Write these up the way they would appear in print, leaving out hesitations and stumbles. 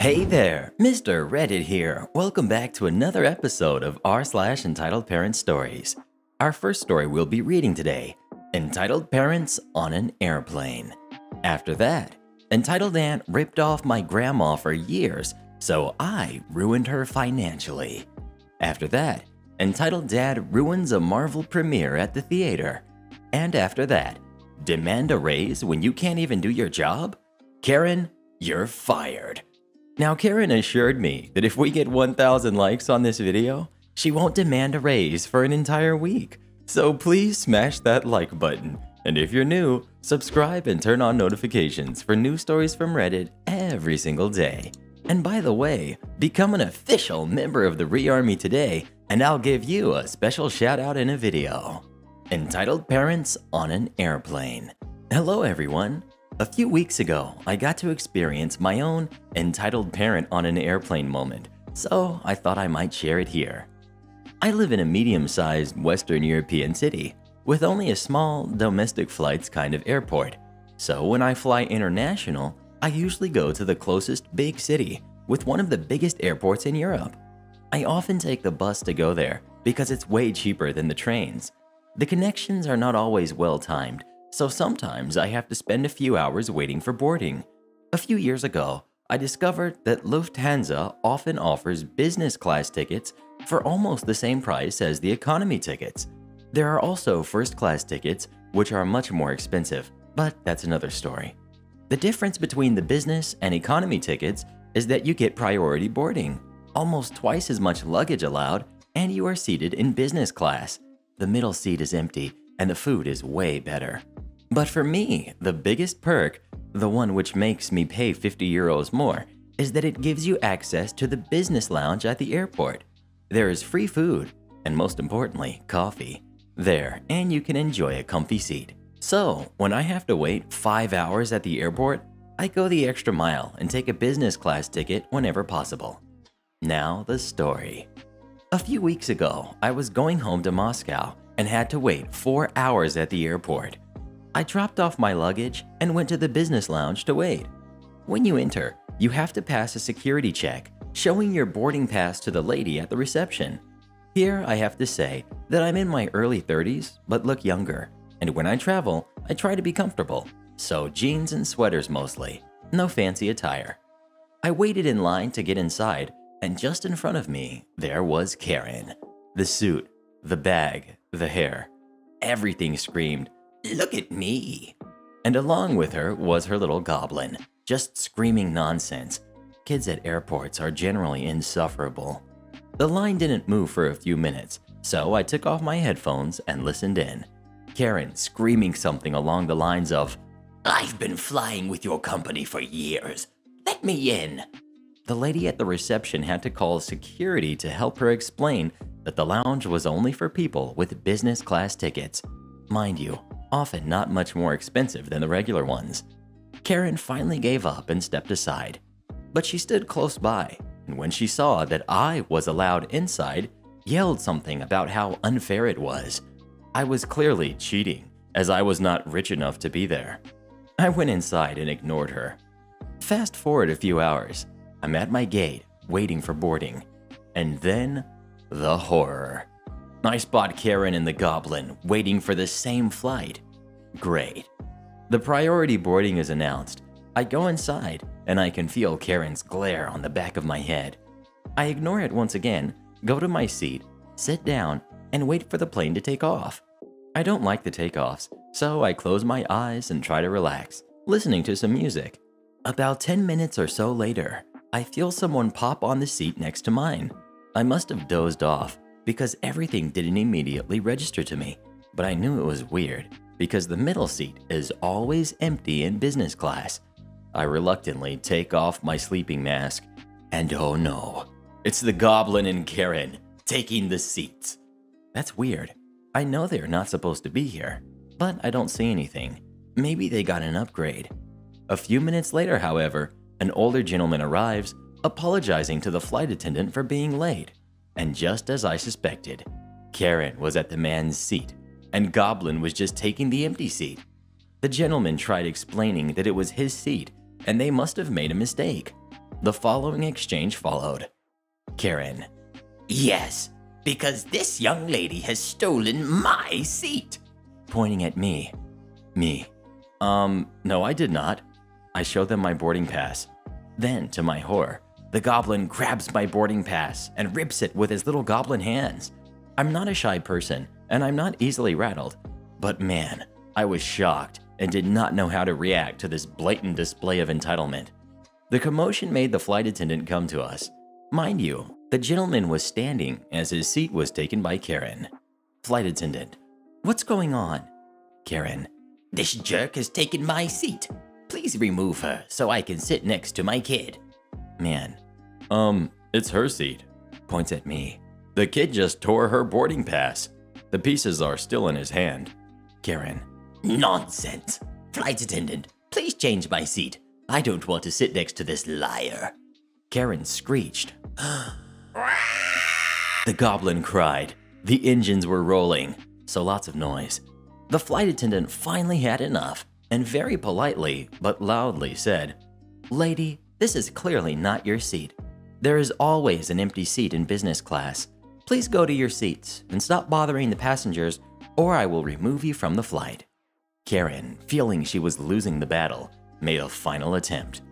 Hey there, Mr. Reddit here. Welcome back to another episode of r/Entitled Parents Stories. Our first story we'll be reading today, Entitled Parents on an Airplane. After that, Entitled Aunt ripped off my grandma for years, so I ruined her financially. After that, Entitled Dad ruins a Marvel premiere at the theater. And after that, demand a raise when you can't even do your job? Karen, you're fired. Now, Karen assured me that if we get 1,000 likes on this video, she won't demand a raise for an entire week. So please smash that like button. And if you're new, subscribe and turn on notifications for new stories from Reddit every single day. And by the way, become an official member of the Re-Army today, and I'll give you a special shout out in a video. Entitled Parents on an Airplane. Hello everyone. A few weeks ago, I got to experience my own entitled parent on an airplane moment, so I thought I might share it here. I live in a medium-sized Western European city with only a small domestic flights kind of airport, so when I fly international, I usually go to the closest big city with one of the biggest airports in Europe. I often take the bus to go there because it's way cheaper than the trains. The connections are not always well-timed, so sometimes I have to spend a few hours waiting for boarding. A few years ago, I discovered that Lufthansa often offers business class tickets for almost the same price as the economy tickets. There are also first class tickets, which are much more expensive, but that's another story. The difference between the business and economy tickets is that you get priority boarding, almost twice as much luggage allowed, and you are seated in business class. The middle seat is empty, and the food is way better. But for me, the biggest perk, the one which makes me pay 50 euros more, is that it gives you access to the business lounge at the airport. There is free food, and most importantly, coffee, there, and you can enjoy a comfy seat. So, when I have to wait 5 hours at the airport, I go the extra mile and take a business class ticket whenever possible. Now the story. A few weeks ago, I was going home to Moscow and had to wait 4 hours at the airport. I dropped off my luggage and went to the business lounge to wait. When you enter, you have to pass a security check, showing your boarding pass to the lady at the reception. Here, I have to say that I'm in my early 30s, but look younger, and when I travel, I try to be comfortable, so jeans and sweaters mostly, no fancy attire. I waited in line to get inside, and just in front of me, there was Karen. The suit, the bag, the hair, everything screamed, "Look at me!" And along with her was her little goblin, just screaming nonsense. Kids at airports are generally insufferable. The line didn't move for a few minutes, so I took off my headphones and listened in. Karen screaming something along the lines of, "I've been flying with your company for years. Let me in." The lady at the reception had to call security to help her explain that the lounge was only for people with business class tickets. Mind you, often not much more expensive than the regular ones. Karen finally gave up and stepped aside. But she stood close by, and when she saw that I was allowed inside, yelled something about how unfair it was. I was clearly cheating, as I was not rich enough to be there. I went inside and ignored her. Fast forward a few hours. I'm at my gate, waiting for boarding. And then, the horror. I spot Karen and the goblin waiting for the same flight. Great. The priority boarding is announced. I go inside, and I can feel Karen's glare on the back of my head. I ignore it once again, go to my seat, sit down, and wait for the plane to take off. I don't like the takeoffs, so I close my eyes and try to relax, listening to some music. About 10 minutes or so later, I feel someone pop on the seat next to mine. I must have dozed off because everything didn't immediately register to me, but I knew it was weird because the middle seat is always empty in business class. I reluctantly take off my sleeping mask, and oh no, it's the goblin and Karen taking the seats. That's weird. I know they're not supposed to be here, but I don't see anything. Maybe they got an upgrade. A few minutes later, however, an older gentleman arrives, apologizing to the flight attendant for being late. And just as I suspected, Karen was at the man's seat, and Goblin was just taking the empty seat. The gentleman tried explaining that it was his seat, and they must have made a mistake. The following exchange followed. Karen: "Yes, because this young lady has stolen my seat." Pointing at me. Me: "No, I did not." I show them my boarding pass. Then, to my horror, the goblin grabs my boarding pass and rips it with his little goblin hands. I'm not a shy person, and I'm not easily rattled. But man, I was shocked and did not know how to react to this blatant display of entitlement. The commotion made the flight attendant come to us. Mind you, the gentleman was standing as his seat was taken by Karen. Flight attendant: "What's going on?" Karen: "This jerk has taken my seat. Please remove her so I can sit next to my kid." Man: "It's her seat." Points at me. "The kid just tore her boarding pass. The pieces are still in his hand." Karen: "Nonsense. Flight attendant, please change my seat. I don't want to sit next to this liar." Karen screeched. The goblin cried. The engines were rolling, so lots of noise. The flight attendant finally had enough and very politely but loudly said, "Lady, this is clearly not your seat. There is always an empty seat in business class. Please go to your seats and stop bothering the passengers, or I will remove you from the flight." Karen, feeling she was losing the battle, made a final attempt.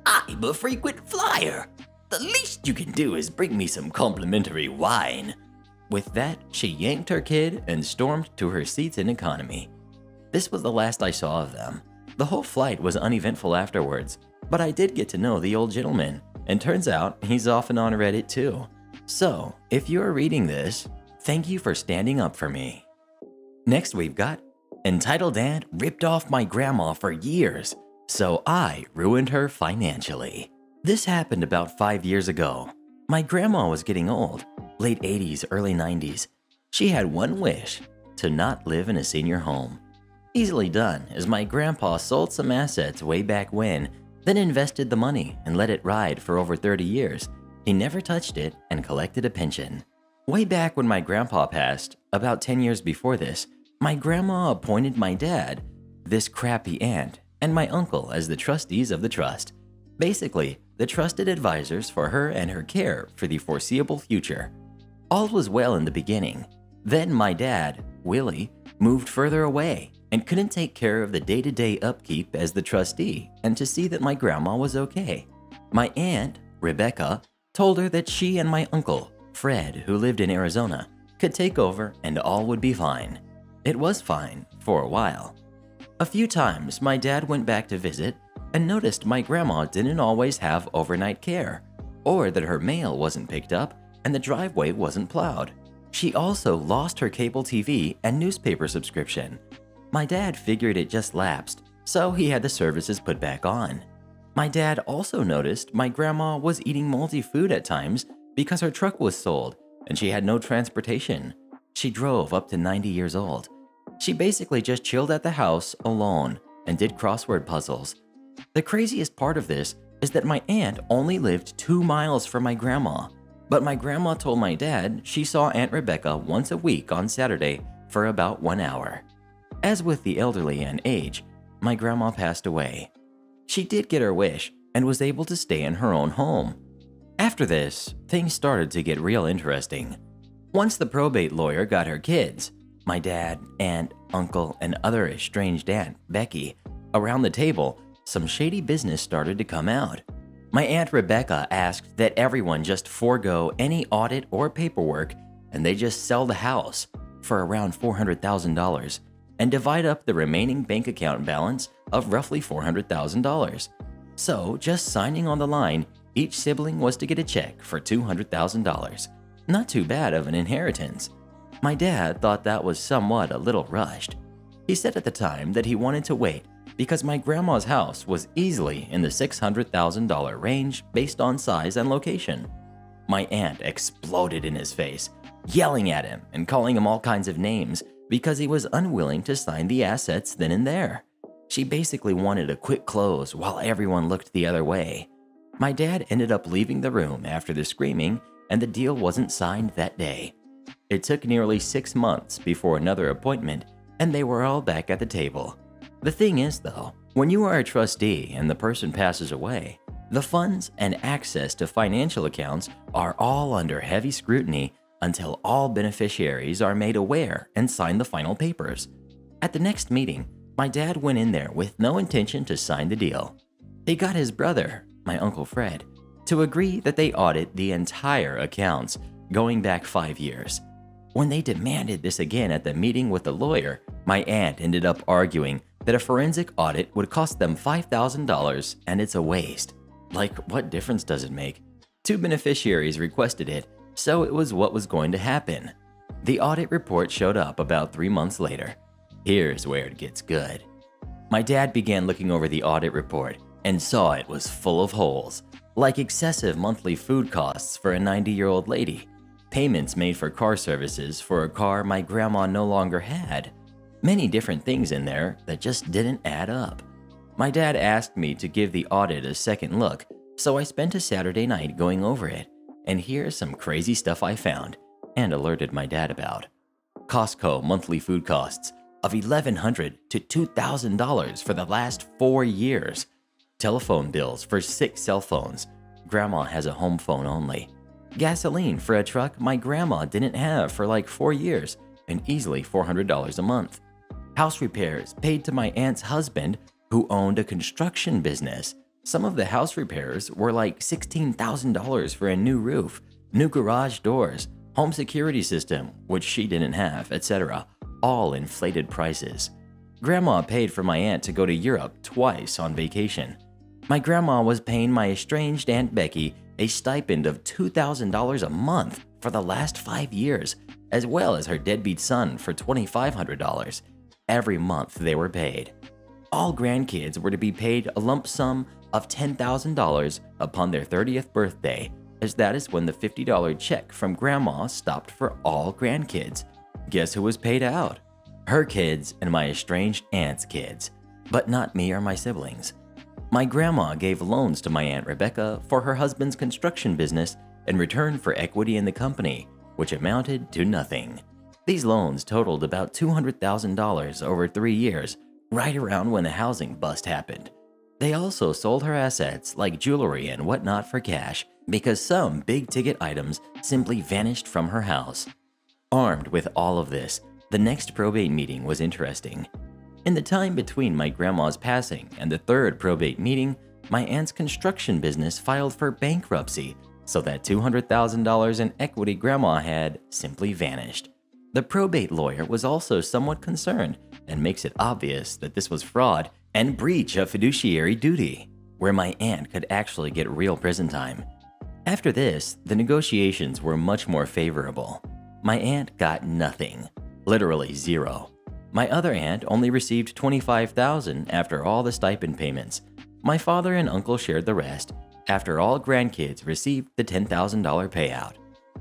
"I'm a frequent flyer. The least you can do is bring me some complimentary wine." With that, she yanked her kid and stormed to her seats in economy. This was the last I saw of them. The whole flight was uneventful afterwards, but I did get to know the old gentleman, and turns out he's often on Reddit too. So, if you are reading this, thank you for standing up for me. Next we've got Entitled Aunt ripped off my grandma for years, so I ruined her financially. This happened about 5 years ago. My grandma was getting old, late 80s, early 90s. She had one wish: to not live in a senior home. Easily done, as my grandpa sold some assets way back when, then invested the money and let it ride for over 30 years. He never touched it and collected a pension. Way back when my grandpa passed, about 10 years before this, my grandma appointed my dad, this crappy aunt, and my uncle as the trustees of the trust. Basically, the trusted advisors for her and her care for the foreseeable future. All was well in the beginning. Then my dad, Willie, moved further away and couldn't take care of the day-to-day upkeep as the trustee and to see that my grandma was okay. My aunt, Rebecca, told her that she and my uncle, Fred, who lived in Arizona, could take over and all would be fine. It was fine for a while. A few times my dad went back to visit and noticed my grandma didn't always have overnight care, or that her mail wasn't picked up and the driveway wasn't plowed. She also lost her cable TV and newspaper subscription. My dad figured it just lapsed, so he had the services put back on. My dad also noticed my grandma was eating moldy food at times because her truck was sold and she had no transportation. She drove up to 90 years old. She basically just chilled at the house alone and did crossword puzzles. The craziest part of this is that my aunt only lived 2 miles from my grandma, but my grandma told my dad she saw Aunt Rebecca once a week on Saturday for about 1 hour. As with the elderly and age, my grandma passed away. She did get her wish and was able to stay in her own home. After this, things started to get real interesting. Once the probate lawyer got her kids, my dad, aunt, uncle, and other estranged aunt, Becky, around the table, some shady business started to come out. My Aunt Rebecca asked that everyone just forego any audit or paperwork and they just sell the house for around $400,000 and divide up the remaining bank account balance of roughly $400,000. So, just signing on the line, each sibling was to get a check for $200,000. Not too bad of an inheritance. My dad thought that was somewhat a little rushed. He said at the time that he wanted to wait because my grandma's house was easily in the $600,000 range based on size and location. My aunt exploded in his face, yelling at him and calling him all kinds of names because he was unwilling to sign the assets then and there. She basically wanted a quick close while everyone looked the other way. My dad ended up leaving the room after the screaming and the deal wasn't signed that day. It took nearly 6 months before another appointment and they were all back at the table. The thing is though, when you are a trustee and the person passes away, The funds and access to financial accounts are all under heavy scrutiny until all beneficiaries are made aware and sign the final papers. At the next meeting, my dad went in there with no intention to sign the deal. He got his brother, my Uncle Fred, to agree that they audit the entire accounts going back 5 years. When they demanded this again at the meeting with the lawyer, my aunt ended up arguing that a forensic audit would cost them $5,000 and it's a waste. Like, what difference does it make? 2 beneficiaries requested it, so it was what was going to happen. The audit report showed up about 3 months later. Here's where it gets good. My dad began looking over the audit report and saw it was full of holes, like excessive monthly food costs for a 90-year-old lady, payments made for car services for a car my grandma no longer had, many different things in there that just didn't add up. My dad asked me to give the audit a second look, so I spent a Saturday night going over it, and here's some crazy stuff I found and alerted my dad about. Costco monthly food costs of $1,100 to $2,000 for the last 4 years. Telephone bills for 6 cell phones. Grandma has a home phone only. Gasoline for a truck my grandma didn't have for like 4 years and easily $400 a month. House repairs paid to my aunt's husband who owned a construction business. Some of the house repairs were like $16,000 for a new roof, new garage doors, home security system, which she didn't have, etc. All inflated prices. Grandma paid for my aunt to go to Europe twice on vacation. My grandma was paying my estranged Aunt Becky a stipend of $2,000 a month for the last 5 years, as well as her deadbeat son for $2,500. Every month they were paid. All grandkids were to be paid a lump sum of $10,000 upon their 30th birthday, as that is when the $50 check from Grandma stopped for all grandkids. Guess who was paid out? Her kids and my estranged aunt's kids, but not me or my siblings. My grandma gave loans to my Aunt Rebecca for her husband's construction business in return for equity in the company, which amounted to nothing. These loans totaled about $200,000 over 3 years, right around when the housing bust happened. They also sold her assets like jewelry and whatnot for cash because some big-ticket items simply vanished from her house. Armed with all of this, the next probate meeting was interesting. In the time between my grandma's passing and the third probate meeting, my aunt's construction business filed for bankruptcy, so that $200,000 in equity Grandma had simply vanished. The probate lawyer was also somewhat concerned and makes it obvious that this was fraud and breach of fiduciary duty, where my aunt could actually get real prison time. After this, the negotiations were much more favorable. My aunt got nothing, literally zero. My other aunt only received $25,000 after all the stipend payments. My father and uncle shared the rest after all grandkids received the $10,000 payout.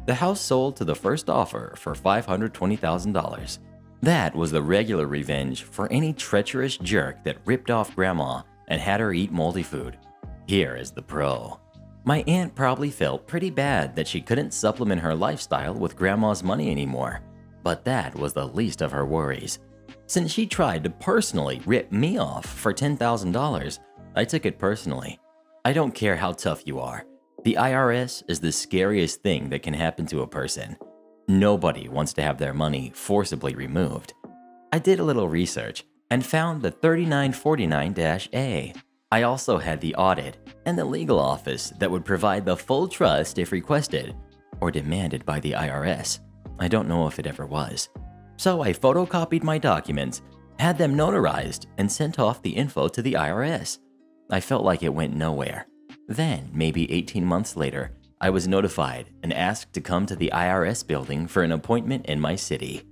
The house sold to the first offer for $520,000. That was the regular revenge for any treacherous jerk that ripped off Grandma and had her eat moldy food. Here is the pro. My aunt probably felt pretty bad that she couldn't supplement her lifestyle with Grandma's money anymore, but that was the least of her worries. Since she tried to personally rip me off for $10,000, I took it personally. I don't care how tough you are. The IRS is the scariest thing that can happen to a person. Nobody wants to have their money forcibly removed. I did a little research and found the 3949-A. I also had the audit and the legal office that would provide the full trust if requested or demanded by the IRS. I don't know if it ever was. So I photocopied my documents, had them notarized, and sent off the info to the IRS. I felt like it went nowhere. Then, maybe 18 months later, I was notified and asked to come to the IRS building for an appointment in my city.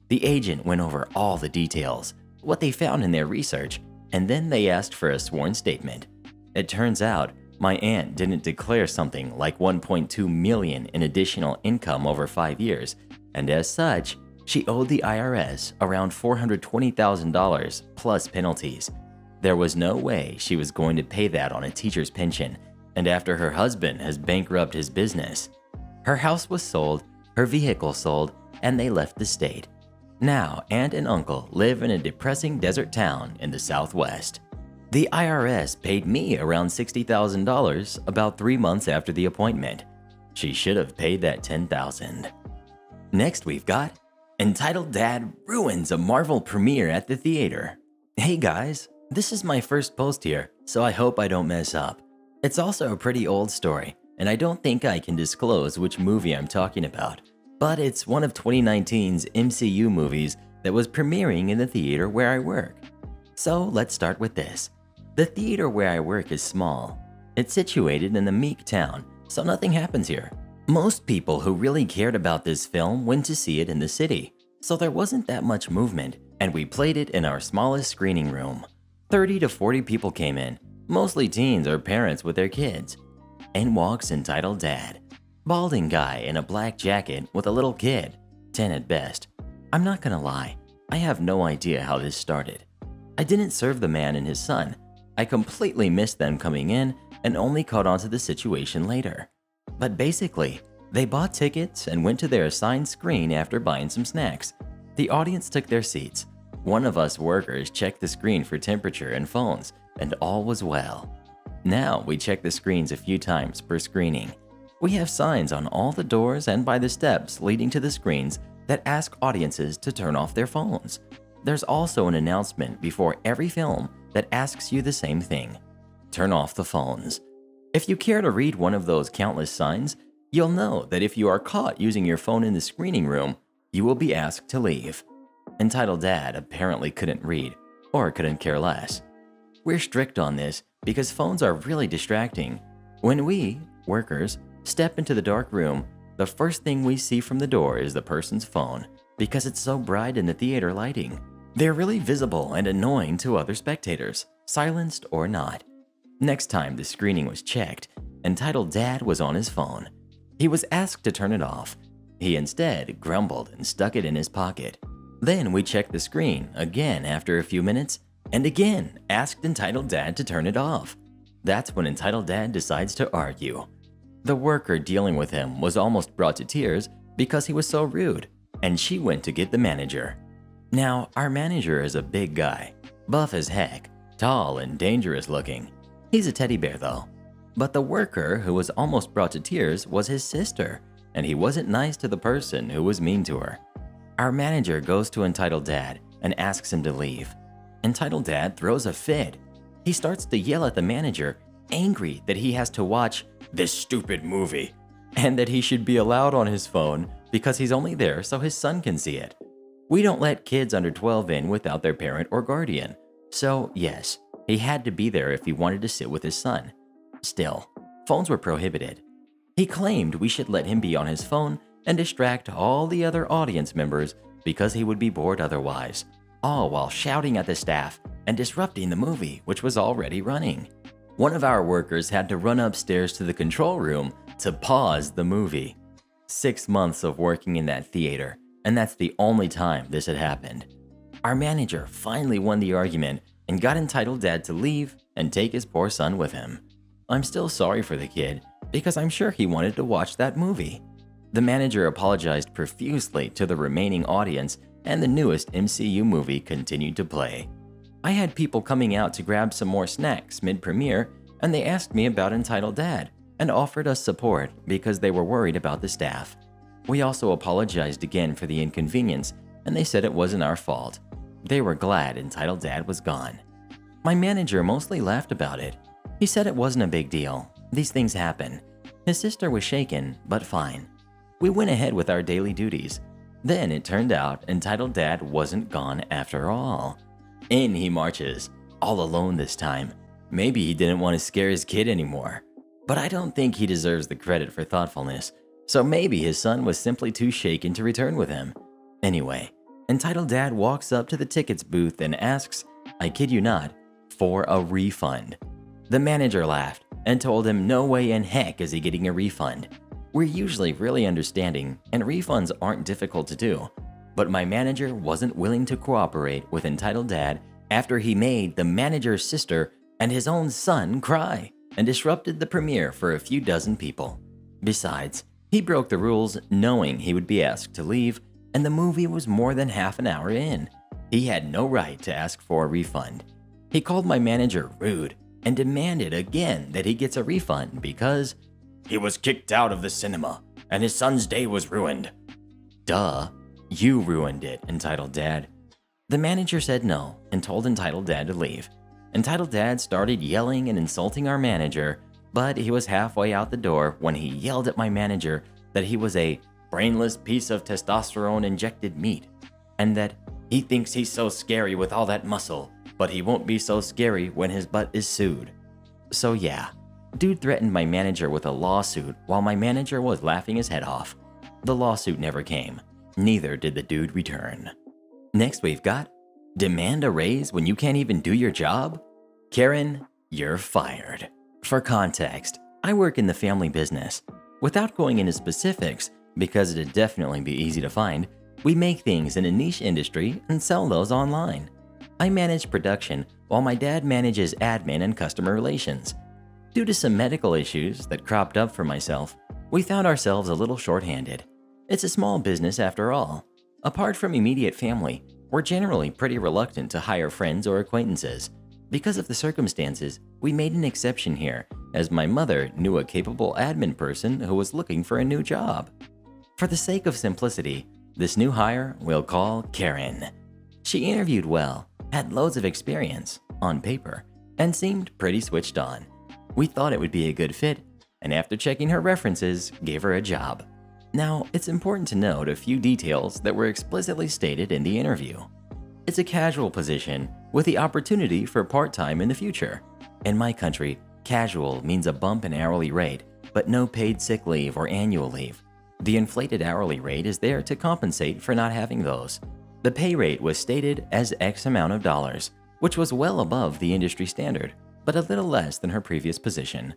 The agent went over all the details, what they found in their research, and then they asked for a sworn statement. It turns out my aunt didn't declare something like $1.2 million in additional income over 5 years, and as such, she owed the IRS around $420,000 plus penalties. There was no way she was going to pay that on a teacher's pension, and after her husband has bankrupted his business. Her house was sold, her vehicle sold, and they left the state. Now, aunt and uncle live in a depressing desert town in the Southwest. The IRS paid me around $60,000 about 3 months after the appointment. She should have paid that $10,000. Next we've got Entitled Dad Ruins a Marvel Premiere at the Theater. Hey guys, this is my first post here, so I hope I don't mess up. It's also a pretty old story, and I don't think I can disclose which movie I'm talking about, but it's one of 2019's MCU movies that was premiering in the theater where I work. So let's start with this. The theater where I work is small. It's situated in a meek town, so nothing happens here. Most people who really cared about this film went to see it in the city, so there wasn't that much movement, and we played it in our smallest screening room. 30 to 40 people came in, mostly teens or parents with their kids. In walks Entitled Dad, balding guy in a black jacket with a little kid, 10 at best. I'm not gonna lie, I have no idea how this started. I didn't serve the man and his son. I completely missed them coming in and only caught on to the situation later. But basically, they bought tickets and went to their assigned screen after buying some snacks. The audience took their seats. One of us workers checked the screen for temperature and phones, and all was well. Now we check the screens a few times per screening. We have signs on all the doors and by the steps leading to the screens that ask audiences to turn off their phones. There's also an announcement before every film that asks you the same thing: turn off the phones. If you care to read one of those countless signs, you'll know that if you are caught using your phone in the screening room, you will be asked to leave. Entitled Dad apparently couldn't read, or couldn't care less. We're strict on this because phones are really distracting. When we, workers, step into the dark room, the first thing we see from the door is the person's phone because it's so bright in the theater lighting. They're really visible and annoying to other spectators, silenced or not. Next time the screening was checked, Entitled Dad was on his phone. He was asked to turn it off. He instead grumbled and stuck it in his pocket. Then we checked the screen again after a few minutes and again asked Entitled Dad to turn it off. That's when Entitled Dad decides to argue. The worker dealing with him was almost brought to tears because he was so rude, and she went to get the manager. Now, our manager is a big guy, buff as heck, tall and dangerous looking. He's a teddy bear though. But the worker who was almost brought to tears was his sister, and he wasn't nice to the person who was mean to her. Our manager goes to Entitled Dad and asks him to leave. Entitled Dad throws a fit. He starts to yell at the manager, angry that he has to watch this stupid movie, and that he should be allowed on his phone because he's only there so his son can see it. We don't let kids under 12 in without their parent or guardian, so yes, he had to be there if he wanted to sit with his son. Still, phones were prohibited. He claimed we should let him be on his phone and distract all the other audience members because he would be bored otherwise, all while shouting at the staff and disrupting the movie, which was already running. One of our workers had to run upstairs to the control room to pause the movie. 6 months of working in that theater, and that's the only time this had happened. Our manager finally won the argument and got Entitled Dad to leave and take his poor son with him. I'm still sorry for the kid because I'm sure he wanted to watch that movie. The manager apologized profusely to the remaining audience, and the newest MCU movie continued to play. I had people coming out to grab some more snacks mid-premiere, and they asked me about Entitled Dad and offered us support because they were worried about the staff. We also apologized again for the inconvenience, and they said it wasn't our fault. They were glad Entitled Dad was gone. My manager mostly laughed about it. He said it wasn't a big deal. These things happen. His sister was shaken, but fine. We went ahead with our daily duties. Then it turned out Entitled Dad wasn't gone after all. In he marches, all alone this time. Maybe he didn't want to scare his kid anymore. But I don't think he deserves the credit for thoughtfulness, so maybe his son was simply too shaken to return with him. Anyway, Entitled Dad walks up to the tickets booth and asks, I kid you not, for a refund. The manager laughed and told him no way in heck is he getting a refund. We're usually really understanding and refunds aren't difficult to do, but my manager wasn't willing to cooperate with Entitled Dad after he made the manager's sister and his own son cry and disrupted the premiere for a few dozen people. Besides, he broke the rules knowing he would be asked to leave, and the movie was more than half an hour in. He had no right to ask for a refund. He called my manager rude and demanded again that he gets a refund because he was kicked out of the cinema and his son's day was ruined. Duh, you ruined it, Entitled Dad. The manager said no and told Entitled Dad to leave. Entitled Dad started yelling and insulting our manager, but he was halfway out the door when he yelled at my manager that he was a brainless piece of testosterone-injected meat, and that he thinks he's so scary with all that muscle, but he won't be so scary when his butt is sued. So yeah, dude threatened my manager with a lawsuit while my manager was laughing his head off. The lawsuit never came. Neither did the dude return. Next we've got, demand a raise when you can't even do your job? Karen, you're fired. For context, I work in the family business. Without going into specifics, because it'd definitely be easy to find, we make things in a niche industry and sell those online. I manage production while my dad manages admin and customer relations. Due to some medical issues that cropped up for myself, we found ourselves a little short-handed. It's a small business after all. Apart from immediate family, we're generally pretty reluctant to hire friends or acquaintances. Because of the circumstances, we made an exception here, as my mother knew a capable admin person who was looking for a new job. For the sake of simplicity, this new hire we'll call Karen. She interviewed well, had loads of experience, on paper, and seemed pretty switched on. We thought it would be a good fit, and after checking her references, gave her a job. Now, it's important to note a few details that were explicitly stated in the interview. It's a casual position with the opportunity for part-time in the future. In my country, casual means a bump in hourly rate, but no paid sick leave or annual leave. The inflated hourly rate is there to compensate for not having those. The pay rate was stated as X amount of dollars, which was well above the industry standard, but a little less than her previous position.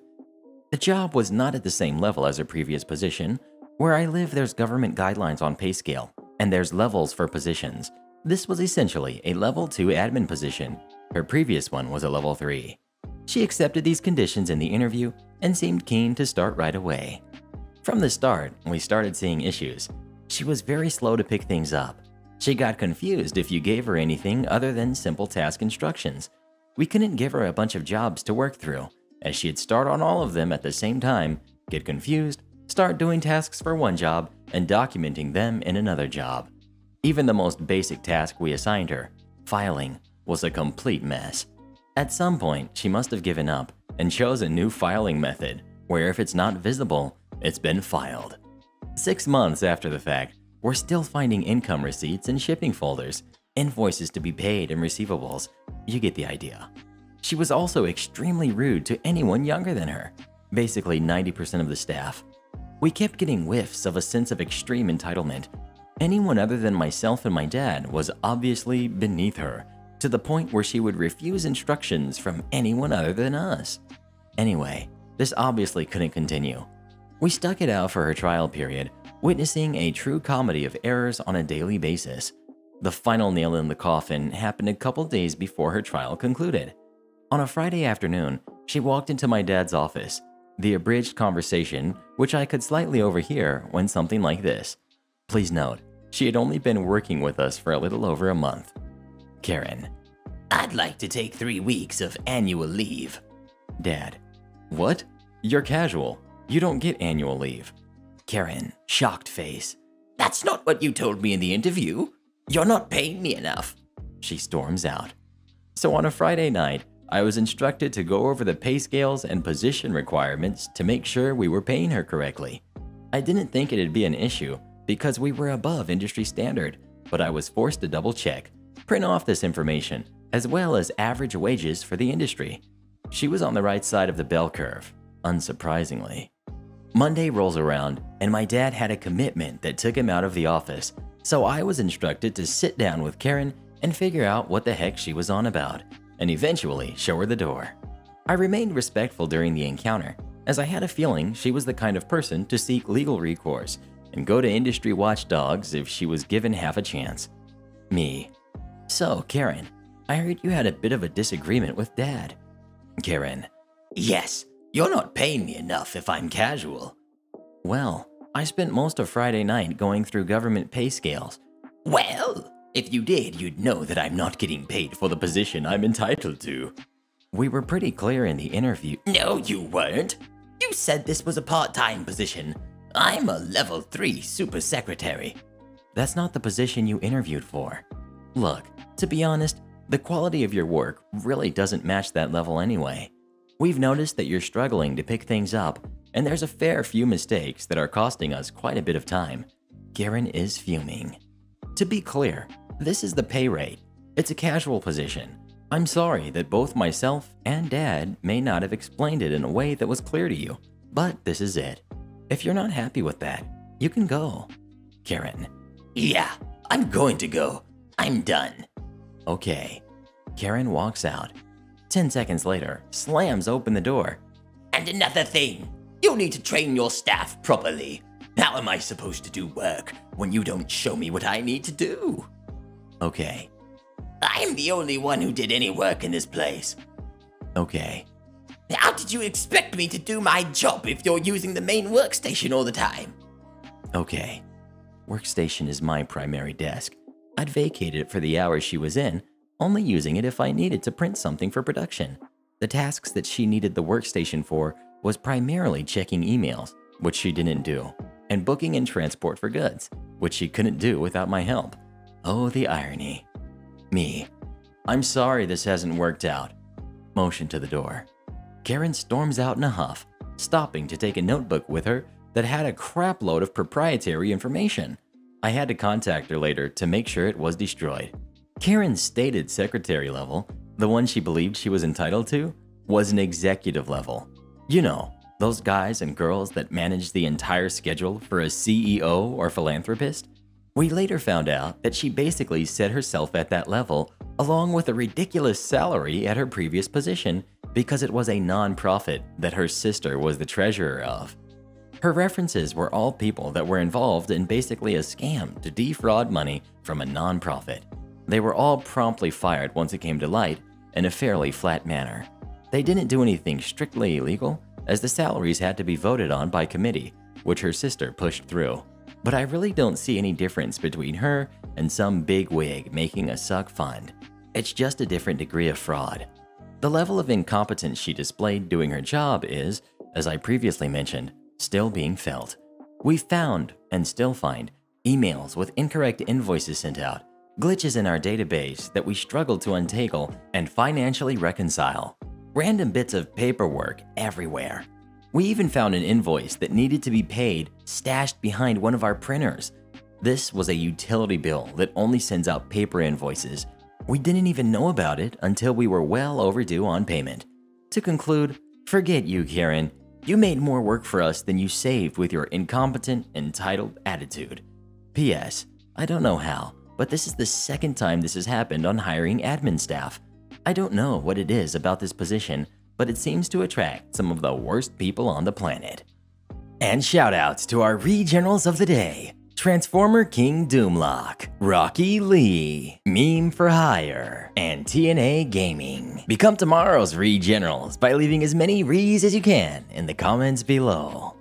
The job was not at the same level as her previous position. Where I live, there's government guidelines on pay scale, and there's levels for positions. This was essentially a level 2 admin position. Her previous one was a level 3. She accepted these conditions in the interview and seemed keen to start right away. From the start, we started seeing issues. She was very slow to pick things up. She got confused if you gave her anything other than simple task instructions. We couldn't give her a bunch of jobs to work through, as she'd start on all of them at the same time, get confused, start doing tasks for one job and documenting them in another job. Even the most basic task we assigned her, filing, was a complete mess. At some point, she must have given up and chose a new filing method, where if it's not visible, it's been filed. 6 months after the fact, we're still finding income receipts and shipping folders, invoices to be paid and receivables. You get the idea. She was also extremely rude to anyone younger than her, basically 90% of the staff. We kept getting whiffs of a sense of extreme entitlement. Anyone other than myself and my dad was obviously beneath her, to the point where she would refuse instructions from anyone other than us. Anyway, this obviously couldn't continue. We stuck it out for her trial period, witnessing a true comedy of errors on a daily basis. The final nail in the coffin happened a couple days before her trial concluded. On a Friday afternoon, she walked into my dad's office. The abridged conversation, which I could slightly overhear, went something like this. Please note, she had only been working with us for a little over a month. Karen: I'd like to take 3 weeks of annual leave. Dad: What? You're casual. You don't get annual leave. Karen, shocked face: That's not what you told me in the interview. You're not paying me enough. She storms out. So on a Friday night, I was instructed to go over the pay scales and position requirements to make sure we were paying her correctly. I didn't think it'd be an issue because we were above industry standard, but I was forced to double check, print off this information, as well as average wages for the industry. She was on the right side of the bell curve, unsurprisingly. Monday rolls around, and my dad had a commitment that took him out of the office, so I was instructed to sit down with Karen and figure out what the heck she was on about, and eventually show her the door. I remained respectful during the encounter, as I had a feeling she was the kind of person to seek legal recourse and go to industry watchdogs if she was given half a chance. Me: So, Karen, I heard you had a bit of a disagreement with Dad. Karen: Yes, you're not paying me enough if I'm casual. Well, I spent most of Friday night going through government pay scales. Well, If you did, you'd know that I'm not getting paid for the position I'm entitled to. We were pretty clear in the interview. No, you weren't. You said this was a part-time position. I'm a level 3 super secretary. That's not the position you interviewed for. Look, to be honest, the quality of your work really doesn't match that level anyway. We've noticed that you're struggling to pick things up, and there's a fair few mistakes that are costing us quite a bit of time. Karen is fuming. To be clear, this is the pay rate. It's a casual position. I'm sorry that both myself and Dad may not have explained it in a way that was clear to you, but this is it. If you're not happy with that, you can go. Karen. Yeah, I'm going to go. I'm done. Okay. Karen walks out. 10 seconds later, slams open the door. And another thing, you'll need to train your staff properly. How am I supposed to do work when you don't show me what I need to do? Okay. I'm the only one who did any work in this place. Okay. How did you expect me to do my job if you're using the main workstation all the time? Okay. Workstation is my primary desk. I'd vacated it for the hours she was in, only using it if I needed to print something for production. The tasks that she needed the workstation for was primarily checking emails, which she didn't do, and booking and transport for goods, which she couldn't do without my help. Oh, the irony. Me. I'm sorry this hasn't worked out. Motion to the door. Karen storms out in a huff, stopping to take a notebook with her that had a crapload of proprietary information. I had to contact her later to make sure it was destroyed. Karen's stated secretary level, the one she believed she was entitled to, was an executive level. You know, those guys and girls that manage the entire schedule for a CEO or philanthropist? We later found out that she basically set herself at that level along with a ridiculous salary at her previous position because it was a non-profit that her sister was the treasurer of. Her references were all people that were involved in basically a scam to defraud money from a non-profit. They were all promptly fired once it came to light in a fairly flat manner. They didn't do anything strictly illegal, as the salaries had to be voted on by committee, which her sister pushed through. But I really don't see any difference between her and some big wig making a suck fund. It's just a different degree of fraud. The level of incompetence she displayed doing her job is, as I previously mentioned, still being felt. We found, and still find, emails with incorrect invoices sent out, glitches in our database that we struggle to untangle and financially reconcile, random bits of paperwork everywhere. We even found an invoice that needed to be paid stashed behind one of our printers. This was a utility bill that only sends out paper invoices. We didn't even know about it until we were well overdue on payment. To conclude, forget you, Karen. You made more work for us than you saved with your incompetent, entitled attitude. P.S. I don't know how, but this is the second time this has happened on hiring admin staff. I don't know what it is about this position, but it seems to attract some of the worst people on the planet. And shoutouts to our Regenerals of the day. Transformer King Doomlock, Rocky Lee, Meme for Hire, and TNA Gaming. Become tomorrow's Regenerals by leaving as many Rees as you can in the comments below.